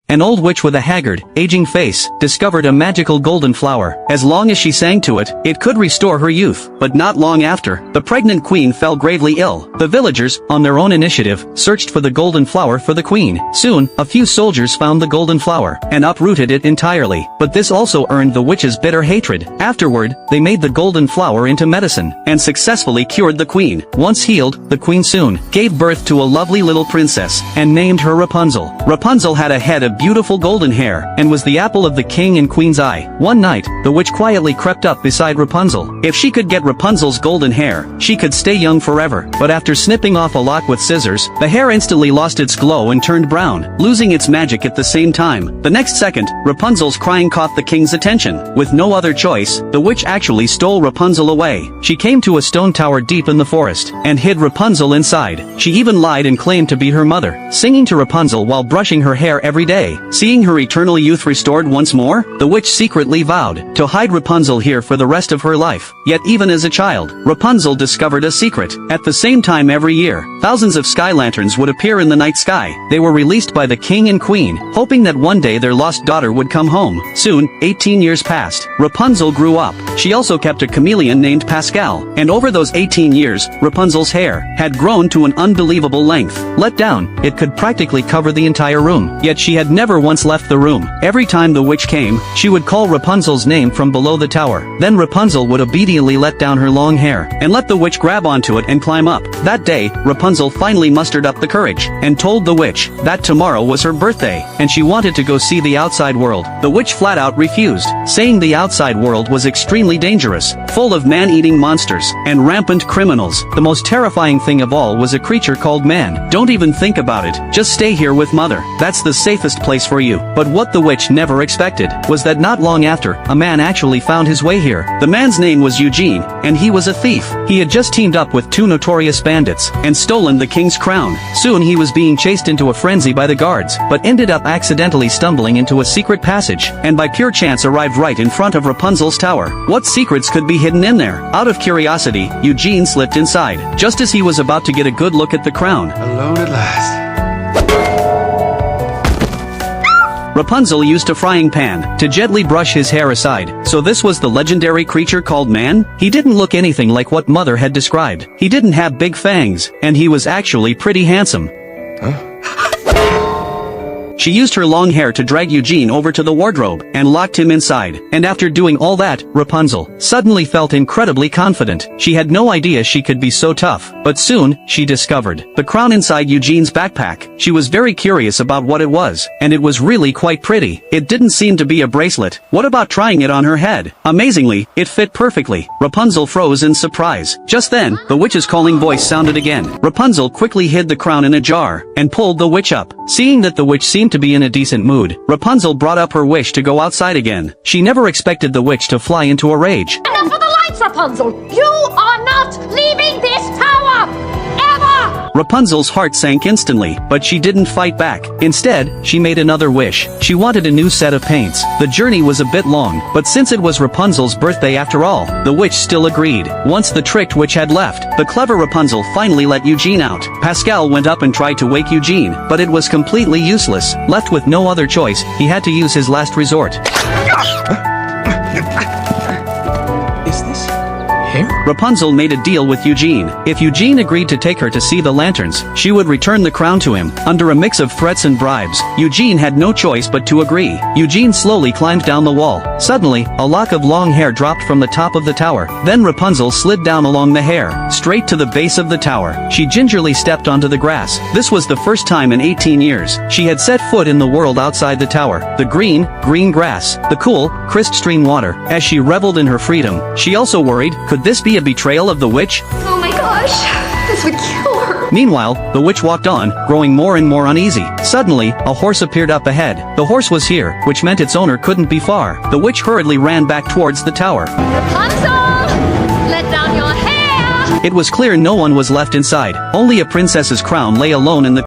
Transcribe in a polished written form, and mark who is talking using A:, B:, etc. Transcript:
A: An old witch with a haggard, aging face, discovered a magical golden flower. As long as she sang to it, it could restore her youth. But not long after, the pregnant queen fell gravely ill. The villagers, on their own initiative, searched for the golden flower for the queen. Soon, a few soldiers found the golden flower, and uprooted it entirely. But this also earned the witch's bitter hatred. Afterward, they made the golden flower into medicine, and successfully cured the queen. Once healed, the queen soon gave birth to a lovely little princess, and named her Rapunzel. Rapunzel had a head of beautiful golden hair, and was the apple of the king and queen's eye. One night, the witch quietly crept up beside Rapunzel. If she could get Rapunzel's golden hair, she could stay young forever. But after snipping off a lock with scissors, the hair instantly lost its glow and turned brown, losing its magic at the same time. The next second, Rapunzel's crying caught the king's attention. With no other choice, the witch actually stole Rapunzel away. She came to a stone tower deep in the forest, and hid Rapunzel inside. She even lied and claimed to be her mother, singing to Rapunzel while brushing her hair every day. Seeing her eternal youth restored once more, the witch secretly vowed to hide Rapunzel here for the rest of her life. Yet even as a child, Rapunzel discovered a secret. At the same time every year, thousands of sky lanterns would appear in the night sky. They were released by the king and queen, hoping that one day their lost daughter would come home. Soon, 18 years passed. Rapunzel grew up. She also kept a chameleon named Pascal, and over those 18 years, Rapunzel's hair had grown to an unbelievable length. Let down, it could practically cover the entire room. Yet she had never once left the room. Every time the witch came, she would call Rapunzel's name from below the tower. Then Rapunzel would obediently let down her long hair, and let the witch grab onto it and climb up. That day, Rapunzel finally mustered up the courage, and told the witch that tomorrow was her birthday, and she wanted to go see the outside world. The witch flat out refused, saying the outside world was extremely dangerous, full of man-eating monsters, and rampant criminals. The most terrifying thing of all was a creature called man. Don't even think about it, just stay here with mother. That's the safest place for you. But what the witch never expected was that not long after, a man actually found his way here. The man's name was Eugene, and he was a thief. He had just teamed up with two notorious bandits, and stolen the king's crown. Soon he was being chased into a frenzy by the guards, but ended up accidentally stumbling into a secret passage, and by pure chance arrived right in front of Rapunzel's tower. What secrets could be hidden in there? Out of curiosity, Eugene slipped inside, just as he was about to get a good look at the crown.
B: Alone at last.
A: Rapunzel used a frying pan to gently brush his hair aside. So this was the legendary creature called man? He didn't look anything like what mother had described. He didn't have big fangs, and he was actually pretty handsome. She used her long hair to drag Eugene over to the wardrobe, and locked him inside. And after doing all that, Rapunzel suddenly felt incredibly confident. She had no idea she could be so tough. But soon, she discovered the crown inside Eugene's backpack. She was very curious about what it was, and it was really quite pretty. It didn't seem to be a bracelet. What about trying it on her head? Amazingly, it fit perfectly. Rapunzel froze in surprise. Just then, the witch's calling voice sounded again. Rapunzel quickly hid the crown in a jar, and pulled the witch up. Seeing that the witch seemed to be in a decent mood, Rapunzel brought up her wish to go outside again. She never expected the witch to fly into a rage.
C: Enough of the lights, Rapunzel! You are not leaving this tower! Ever!
A: Rapunzel's heart sank instantly, but she didn't fight back. Instead, she made another wish. She wanted a new set of paints. The journey was a bit long, but since it was Rapunzel's birthday after all, the witch still agreed. Once the tricked witch had left, the clever Rapunzel finally let Eugene out. Pascal went up and tried to wake Eugene, but it was completely useless. Left with no other choice, he had to use his last resort.
B: Is this hair?
A: Rapunzel made a deal with Eugene. If Eugene agreed to take her to see the lanterns, she would return the crown to him. Under a mix of threats and bribes, Eugene had no choice but to agree. Eugene slowly climbed down the wall. Suddenly, a lock of long hair dropped from the top of the tower. Then Rapunzel slid down along the hair, straight to the base of the tower. She gingerly stepped onto the grass. This was the first time in 18 years she had set foot in the world outside the tower. The green grass, the cool, crisp stream water. As she reveled in her freedom, she also worried, could this be a betrayal of the witch?
C: Oh my gosh, this would kill her.
A: Meanwhile, the witch walked on, growing more and more uneasy. Suddenly, a horse appeared up ahead. The horse was here, which meant its owner couldn't be far. The witch hurriedly ran back towards the tower.
C: Rapunzel! Let down your hair!
A: It was clear no one was left inside. Only a princess's crown lay alone in the